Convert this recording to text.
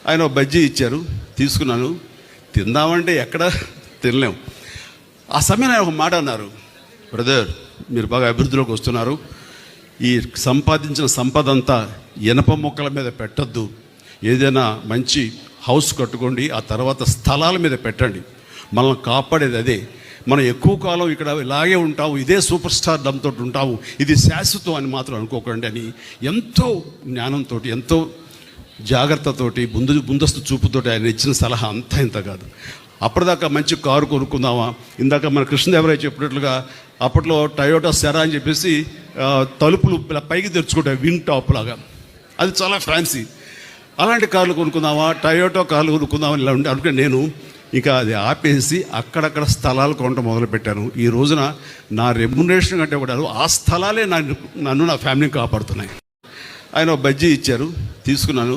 ఆయన ఒక బజ్జీ ఇచ్చారు, తీసుకున్నాను. తిందామంటే ఎక్కడ తినలేం. ఆ సమయంలో ఆయన ఒక మాట అన్నారు, బ్రదర్ మీరు బాగా అభివృద్ధిలోకి వస్తున్నారు, ఈ సంపాదించిన సంపద అంతా ఇనప మొక్కల మీద పెట్టద్దు, ఏదైనా మంచి హౌస్ కట్టుకోండి, ఆ తర్వాత స్థలాల మీద పెట్టండి, మనల్ని కాపాడేది అదే. మనం ఎక్కువ కాలం ఇక్కడ ఇలాగే ఉంటాము, ఇదే సూపర్ స్టార్ డమ్తో ఉంటాము, ఇది శాశ్వతం అని మాత్రం అనుకోకండి అని ఎంతో జ్ఞానంతో, ఎంతో జాగ్రత్తతోటి, ముందస్తు చూపుతోటి ఆయన ఇచ్చిన సలహా అంతా ఇంత కాదు. అప్పటిదాకా మంచి కారు కొనుక్కుందామా, ఇందాక మన కృష్ణదేవరాయ చెప్పినట్లుగా అప్పట్లో టయోటా సెరా అని చెప్పేసి తలుపులు పైకి తెరుచుకుంటాయి విన్ టాప్ లాగా, అది చాలా ఫ్యాన్సీ. అలాంటి కార్లు కొనుక్కుందామా, టయోటా కార్లు కొనుక్కుందామా ఇలా ఉంటే అనుకుంటే నేను ఇంకా అది ఆపేసి అక్కడక్కడ స్థలాలు కొనడం మొదలుపెట్టాను. ఈ రోజున నా రెమ్యునరేషన్ కంటే కూడా ఆ స్థలాలే నన్ను నా ఫ్యామిలీని కాపాడుతున్నాయి. ఆయన ఒక బజ్జీ ఇచ్చారు, తీసుకున్నాను.